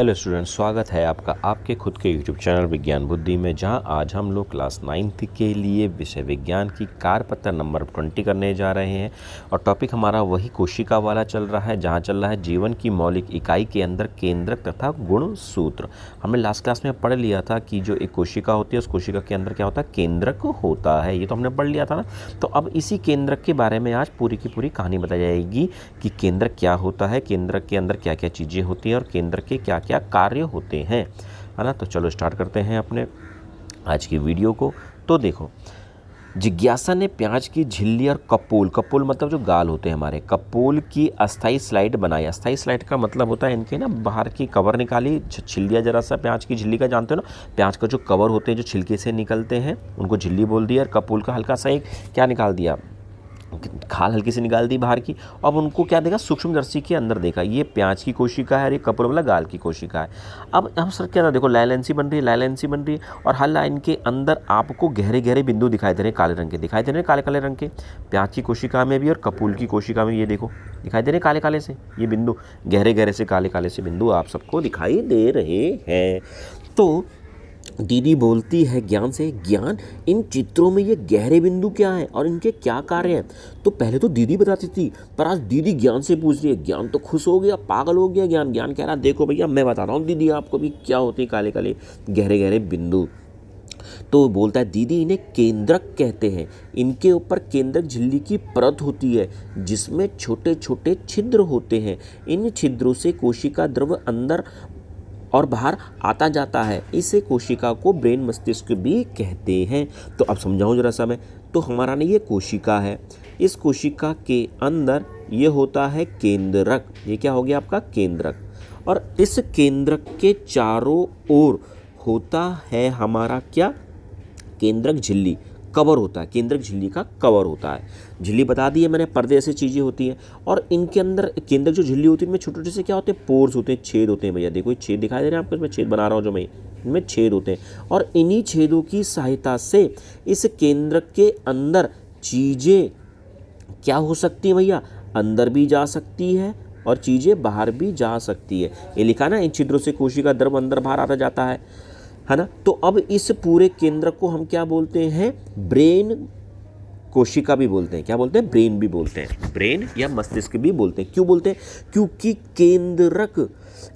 Hello students, स्वागत है आपका आपके खुद के यूट्यूब चैनल विज्ञान बुद्धि में, जहां आज हम लोग क्लास 9th के लिए विषय विज्ञान की कार्यपत्र नंबर 20 करने जा रहे हैं। और टॉपिक हमारा वही कोशिका वाला चल रहा है, जहां चल रहा है जीवन की मौलिक इकाई के अंदर केंद्रक तथा गुण सूत्र। हमने लास्ट क्लास में पढ़ लिया था कि जो एक कोशिका होती है उस कोशिका के अंदर क्या होता है, केंद्रक होता है। ये तो हमने पढ़ लिया था ना। तो अब इसी केंद्रक के बारे में आज पूरी की पूरी कहानी बताई जाएगी कि केंद्रक क्या होता है, केंद्रक के अंदर क्या क्या चीज़ें होती हैं और केंद्रक के क्या क्या कार्य होते हैं, है ना। तो चलो स्टार्ट करते हैं अपने आज की वीडियो को। तो देखो, जिज्ञासा ने प्याज की झिल्ली और कपोल मतलब जो गाल होते हैं हमारे, कपोल की अस्थाई स्लाइड बनाई। अस्थाई स्लाइड का मतलब होता है इनके ना बाहर की कवर निकाली, छिल जरा सा प्याज की झिल्ली का, जानते हो ना, प्याज का जो कवर होते हैं जो छिलके से निकलते हैं उनको झिल्ली बोल दिया। और कपोल का हल्का सा एक क्या निकाल दिया, खाल हल्की से निकाल दी बाहर की। अब उनको क्या देखा, सूक्ष्मदर्शी के अंदर देखा, ये प्याज की कोशिका है और ये कपूर वाला गाल की कोशिका है। अब हम सर क्या ना, देखो लाइलेंसी बन रही है और हर लाइन के अंदर आपको गहरे गहरे बिंदु दिखाई दे रहे हैं, काले रंग के दिखाई दे रहे हैं, काले काले रंग के। प्याज की कोशिका में भी और कपूर की कोशिका में ये देखो दिखाई दे रहे हैं काले काले से ये बिंदु, गहरे गहरे से काले काले से बिंदु आप सबको दिखाई दे रहे हैं। तो दीदी बोलती है ज्ञान से, ज्ञान इन चित्रों में ये गहरे बिंदु क्या है और इनके क्या कार्य हैं। तो पहले तो दीदी बताती थी, पर आज दीदी ज्ञान से पूछ रही है। ज्ञान तो खुश हो गया, पागल हो गया। ज्ञान कह रहा देखो भैया मैं बता रहा हूँ दीदी आपको भी क्या होती है काले काले गहरे गहरे बिंदु। तो बोलता है दीदी इन्हें केंद्रक कहते हैं। इनके ऊपर केंद्रक झिल्ली की परत होती है जिसमें छोटे छोटे छिद्र होते हैं। इन छिद्रों से कोशिका द्रव अंदर और बाहर आता जाता है। इसे कोशिका को ब्रेन मस्तिष्क भी कहते हैं। तो अब समझाऊं जरा सा मैं। तो हमारा ना ये कोशिका है, इस कोशिका के अंदर ये होता है केंद्रक। ये क्या हो गया आपका केंद्रक, और इस केंद्रक के चारों ओर होता है हमारा क्या, केंद्रक झिल्ली, कवर होता है। केंद्रक झिल्ली का कवर होता है। झिल्ली बता दी है मैंने, पर्दे ऐसी चीज़ें होती हैं। और इनके अंदर केंद्रक जो झिल्ली होती है इनमें छोटे छोटे से क्या होते हैं, पोर्स होते हैं, छेद होते हैं। भैया देखो ये छेद दिखाई दे रहे हैं आपको, इसमें छेद बना रहा हूँ जो मैं, इनमें छेद होते हैं। और इन्हीं छेदों की सहायता से इस केंद्रक के अंदर चीज़ें क्या हो सकती हैं भैया, अंदर भी जा सकती है और चीज़ें बाहर भी जा सकती है। ये लिखा ना, इन छिद्रों से कोशिका द्रव अंदर बाहर आता जाता है ना। तो अब इस पूरे केंद्र को हम क्या बोलते हैं, ब्रेन कोशिका भी बोलते हैं। क्या बोलते हैं, ब्रेन भी बोलते हैं, ब्रेन या मस्तिष्क भी बोलते हैं। क्यों बोलते हैं, क्योंकि केंद्रक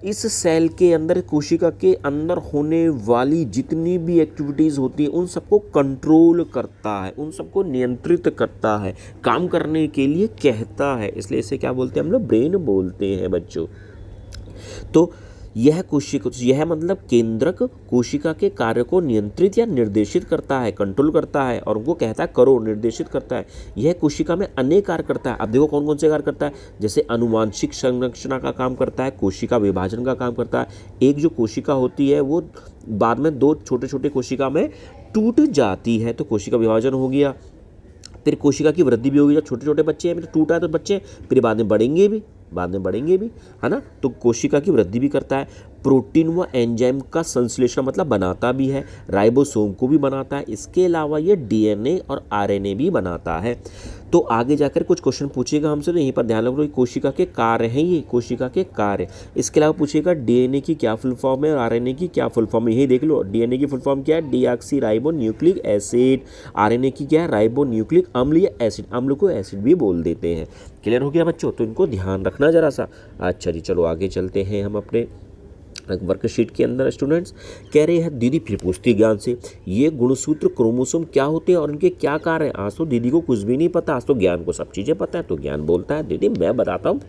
इस सेल के अंदर, कोशिका के अंदर होने वाली जितनी भी एक्टिविटीज़ होती है उन सबको कंट्रोल करता है, उन सबको नियंत्रित करता है, काम करने के लिए कहता है। इसलिए इसे क्या बोलते हैं हम लोग, ब्रेन बोलते हैं बच्चों। तो यह कोशिका, यह मतलब केंद्रक कोशिका के कार्य को नियंत्रित या निर्देशित करता है, कंट्रोल करता है और उनको कहता है करो, निर्देशित करता है। यह कोशिका में अनेक कार्य करता है। अब देखो कौन कौन से कार्य करता है, जैसे अनुवांशिक संरचना का काम करता है, कोशिका विभाजन का काम करता है। एक जो कोशिका होती है वो बाद में दो छोटे छोटे कोशिका में टूट जाती है, तो कोशिका विभाजन हो गया। फिर कोशिका की वृद्धि भी होगी, जब छोटे छोटे बच्चे हैं, टूटा है तो बच्चे फिर बाद में बढ़ेंगे भी, है ना। तो कोशिका की वृद्धि भी करता है। प्रोटीन व एंजाइम का संश्लेषण मतलब बनाता भी है, राइबोसोम को भी बनाता है। इसके अलावा ये डीएनए और आरएनए भी बनाता है। तो आगे जाकर कुछ क्वेश्चन पूछेगा हमसे, तो यहीं पर ध्यान रखो, कोशिका के कार्य हैं ये, कोशिका के कार्य। इसके अलावा पूछेगा डीएनए की क्या फुल फॉर्म है और आरएनए की क्या फुल फॉर्म है, यही देख लो। डीएनए की फुल फॉर्म क्या है, deoxy ribo nucleic acid. RNA की क्या है, राइबो न्यूक्लिक अम्ल या एसिड, अम्ल को एसिड भी बोल देते हैं। क्लियर हो गया बच्चों, तो इनको ध्यान रखना जरा सा। अच्छा जी, चलो आगे चलते हैं हम अपने वर्कशीट के अंदर। स्टूडेंट्स कह रहे हैं, दीदी फिर पूछती ज्ञान से, ये गुणसूत्र क्रोमोसोम क्या होते हैं और इनके क्या कार्य हैं। आज तो दीदी को कुछ भी नहीं पता, आज तो ज्ञान को सब चीज़ें पता है। तो ज्ञान बोलता है दीदी मैं बताता हूँ,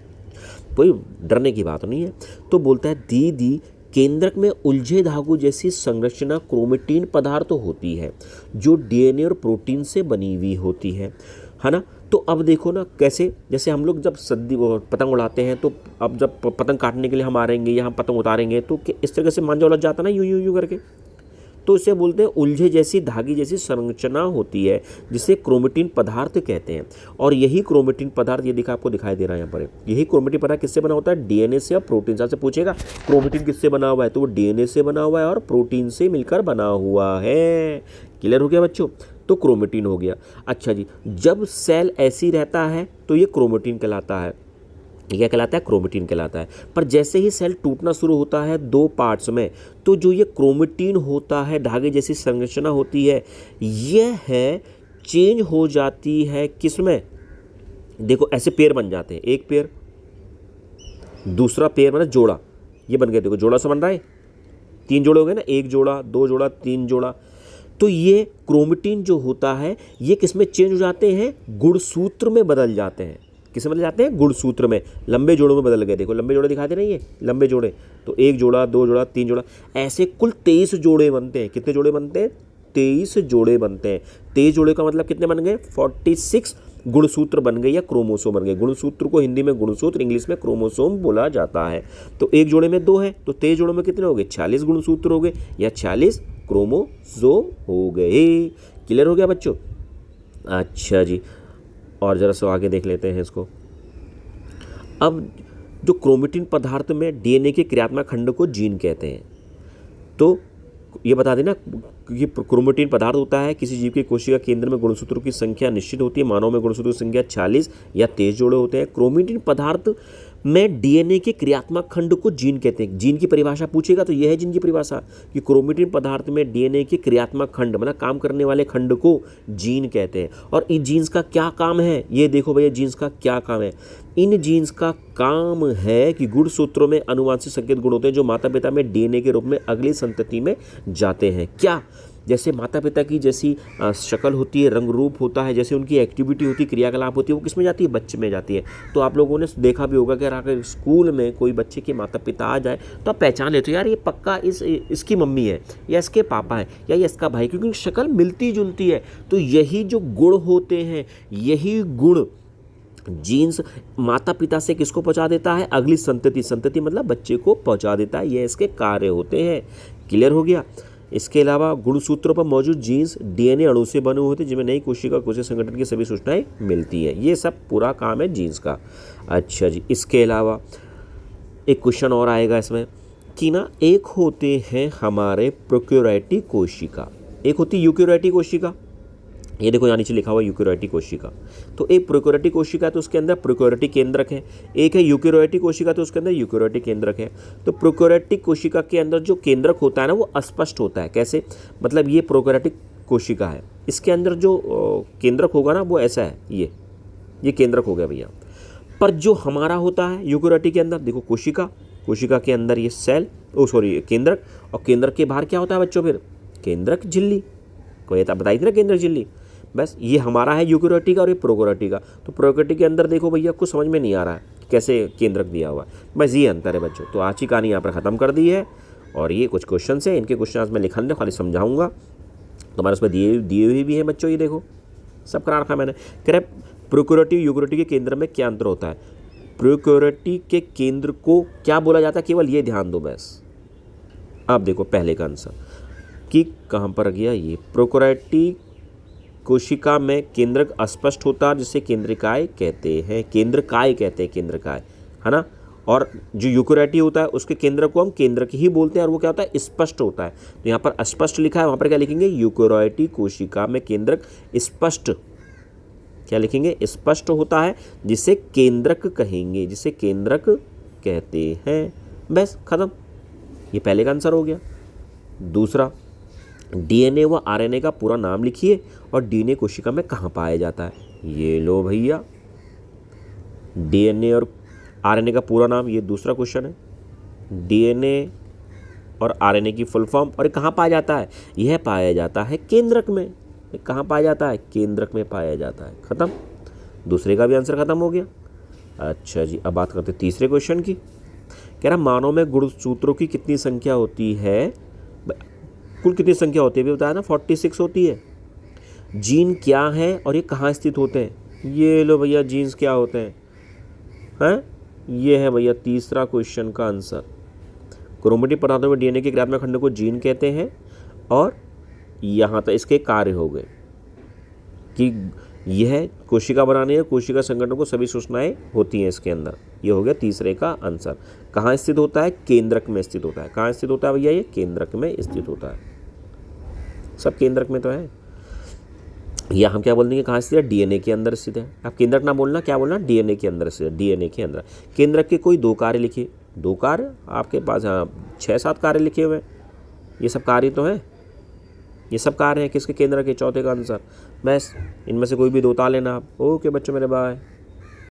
कोई डरने की बात नहीं है। तो बोलता है दीदी केंद्रक में उलझे धागों जैसी संरचना क्रोमेटिन पदार्थ होती है जो डीएनए और प्रोटीन से बनी हुई होती है ना। तो अब देखो ना कैसे, जैसे हम लोग जब पतंग उड़ाते हैं, तो अब जब पतंग काटने के लिए हम आ रहेंगे या हम पतंग उतारेंगे तो इस तरह से मांझा उलझ जाता ना, यूं यूं यूं करके। तो इसे बोलते हैं उलझे जैसी धागे जैसी संरचना होती है जिसे क्रोमेटिन पदार्थ कहते हैं। और यही क्रोमेटिन पदार्थ, ये दिखा आपको दिखाई दे रहा है यहाँ पर, यही क्रोमेटिन पदार्थ किससे बना होता है, डीएनए से और प्रोटीन से। आपसे पूछेगा क्रोमेटिन किससे बना हुआ है, तो वो डीएनए से बना हुआ है और प्रोटीन से मिलकर बना हुआ है। क्लियर हो गया बच्चों, तो क्रोमेटिन हो गया। अच्छा जी, जब सेल ऐसी रहता है तो ये क्रोमेटिन कहलाता है। ये क्या कहलाता है? क्रोमेटिन कहलाता है। पर जैसे ही सेल टूटना शुरू होता है दो पार्ट्स में, तो जो ये क्रोमेटिन होता है, धागे जैसी संरचना होती है, यह है चेंज हो जाती है किसमें? देखो ऐसे पेयर बन जाते हैं, एक पेयर, दूसरा पेयर मतलब जोड़ा, ये बन गए, देखो जोड़ा सा बन रहा है, 3 जोड़े हो गए ना, 1 जोड़ा, 2 जोड़ा, 3 जोड़ा। तो ये क्रोमेटिन जो होता है ये किसमें चेंज हो जाते हैं? गुणसूत्र में बदल जाते हैं। किसमें बदल जाते हैं? गुणसूत्र में। लंबे जोड़ों में बदल गए, देखो लंबे जोड़े दिखाते नहीं, ये लंबे जोड़े, तो 1 जोड़ा, 2 जोड़ा, 3 जोड़ा, ऐसे कुल 23 जोड़े बनते हैं। कितने जोड़े बनते हैं? 23 जोड़े बनते हैं। 23 जोड़े का मतलब कितने बन गए? 46 गुणसूत्र बन गए या क्रोमोसोम बन गए। गुणसूत्र को हिंदी में गुणसूत्र, इंग्लिश में क्रोमोसोम बोला जाता है। तो एक जोड़े में 2 है, तो 23 जोड़ों में कितने हो गए? 46 गुणसूत्र हो गए या 46 क्रोमोसोम हो गए। क्लियर हो गया बच्चों? अच्छा जी, और जरा सा आगे देख लेते हैं इसको। अब जो क्रोमेटिन पदार्थ में डीएनए के क्रियात्मक खंड को जीन कहते हैं। तो ये बता देना कि क्रोमेटिन पदार्थ होता है किसी जीव के कोशिका केंद्र में गुणसूत्रों की संख्या निश्चित होती है। मानव में गुणसूत्रों की संख्या 40 या 23 जोड़े होते हैं। क्रोमेटिन पदार्थ में डीएनए के क्रियात्मक खंड को जीन कहते हैं। जीन की परिभाषा पूछेगा तो यह है जीन की परिभाषा कि क्रोमेटिन पदार्थ में डीएनए के क्रियात्मक खंड मतलब काम करने वाले खंड को जीन कहते हैं। और इन जीन्स का क्या काम है? ये देखो भैया, जीन्स का क्या काम है। इन जीन्स का काम है कि गुणसूत्रों में अनुवांशिक संकेत गुण होते हैं जो माता पिता में डीएनए के रूप में अगली संतति में जाते हैं। क्या? जैसे माता पिता की जैसी शक्ल होती है, रंग रूप होता है, जैसे उनकी एक्टिविटी होती है, क्रियाकलाप होती है, वो किस में जाती है? बच्चे में जाती है। तो आप लोगों ने देखा भी होगा कि अगर स्कूल में कोई बच्चे के माता पिता आ जाए तो आप पहचान लेते हो, यार ये पक्का इसकी मम्मी है या इसके पापा है या ये इसका भाई, क्योंकि शक्ल मिलती जुलती है। तो यही जो गुण होते हैं, यही गुण जीन्स माता पिता से किसको पहुंचा देता है? अगली संतति। संतति मतलब बच्चे को पहुंचा देता है। ये इसके कार्य होते हैं। क्लियर हो गया? इसके अलावा गुणसूत्रों पर मौजूद जीन्स डीएनए अणु से बने होते हैं जिनमें नई कोशिका कोशिका संगठन की सभी सूचनाएं मिलती हैं। ये सब पूरा काम है जीन्स का। अच्छा जी, इसके अलावा एक क्वेश्चन और आएगा इसमें कि ना, एक होते हैं हमारे प्रोक्योरैटिक कोशिका, एक होती यूकेरियोटिक कोशिका। ये देखो यहाँ नीचे लिखा हुआ यूकेरियोटिक कोशिका। तो एक प्रोक्योरैटिक कोशिका तो उसके अंदर प्रोक्योरैटिक केंद्रक है, एक है यूकेरियोटिक कोशिका तो उसके अंदर यूकेरियोटिक केंद्रक है। तो प्रोक्योरैटिक कोशिका के अंदर जो केंद्रक होता है ना, वो अस्पष्ट होता है। कैसे? मतलब ये प्रोक्योरैटिक कोशिका है, इसके अंदर जो केंद्रक होगा ना वो ऐसा है, ये केंद्रक हो गया भैया। पर जो हमारा होता है यूकेरियोटिक के अंदर, देखो कोशिका, कोशिका के अंदर ये सेल, केंद्रक, और केंद्रक के बाहर क्या होता है बच्चों? फिर केंद्रक झिल्ली। कोई बताई थी ना केंद्रक झिल्ली। बस ये हमारा है यूकेरियोटिक और ये प्रोक्योरैटिक का। तो प्रोक्योरैटिक के अंदर देखो भैया, कुछ समझ में नहीं आ रहा है कि कैसे केंद्रक दिया हुआ है। बस ये अंतर है बच्चों। तो आज की कहानी यहाँ पर ख़त्म कर दी है। और ये कुछ क्वेश्चन है, इनके क्वेश्चन मैं लिखने खाली समझाऊंगा। तुम्हारे उसमें दिए हुए भी हैं बच्चों, ये देखो सब करा रखा मैंने। कह रहे प्रोक्योरैटिक यूकेरियोटिक के केंद्र में क्या अंतर होता है? प्रोक्योरैटिक के केंद्र को क्या बोला जाता है? केवल ये ध्यान दो बस। अब देखो पहले का आंसर कि कहाँ पर गया, ये प्रोक्योरैटिक कोशिका में केंद्रक अस्पष्ट होता है जिसे केंद्रिकाय कहते हैं। केंद्रकाय कहते हैं, केंद्रकाय, है ना। और जो यूकेरियोटिक होता है उसके केंद्र को हम केंद्रक ही बोलते हैं, और वो क्या होता है? स्पष्ट होता है। तो यहाँ पर अस्पष्ट लिखा है, वहाँ पर क्या लिखेंगे? यूकेरियोटिक कोशिका में केंद्रक स्पष्ट, क्या लिखेंगे? स्पष्ट होता है जिसे केंद्रक कहेंगे, जिसे केंद्रक कहते हैं। बस खत्म। ये पहले का आंसर हो गया। दूसरा, डीएनए व आरएनए का पूरा नाम लिखिए और डीएनए कोशिका में कहाँ पाया जाता है? ये लो भैया, डीएनए और आरएनए का पूरा नाम, ये दूसरा क्वेश्चन है। डीएनए और आरएनए की फुल फॉर्म, और कहाँ पाया जाता है? यह पाया जाता है केंद्रक में। कहाँ पाया जाता है? केंद्रक में पाया जाता है। खत्म। दूसरे का भी आंसर खत्म हो गया। अच्छा जी, अब बात करते हैं तीसरे क्वेश्चन की। कह रहा मानव में गुणसूत्रों की कितनी संख्या होती है? कुल कितनी संख्या होती है भी बताया ना, 46 होती है। जीन क्या है और ये कहाँ स्थित होते हैं? ये लो भैया, जीन्स क्या होते हैं? ये है भैया तीसरा क्वेश्चन का आंसर। क्रोमेटिन पदार्थों में डीएनए के क्रियात्मक खंड को जीन कहते हैं। और यहाँ तक इसके कार्य हो गए कि यह कोशिका बनाने या कोशिका संगठन को सभी सूचनाएं होती हैं इसके अंदर। ये हो गया तीसरे का आंसर। कहाँ स्थित होता है? केंद्रक में स्थित होता है। कहाँ स्थित होता है भैया? ये केंद्रक में स्थित होता है। सब केंद्रक में तो है। या हम क्या बोल देंगे कहाँ स्थित है, डीएनए के अंदर स्थित है। अब केंद्रक ना बोलना, क्या बोलना, डीएनए के अंदर स्थित है, डीएनए के अंदर। केंद्रक के कोई 2 कार्य लिखिए, 2 कार्य आपके पास, हाँ 6-7 कार्य लिखे हुए हैं, ये सब कार्य तो हैं, ये सब कार्य हैं किसके, केंद्रक के, चौथे का आंसर। बस इनमें से कोई भी 2 ता लेना आप। ओके बच्चों मेरे बाय।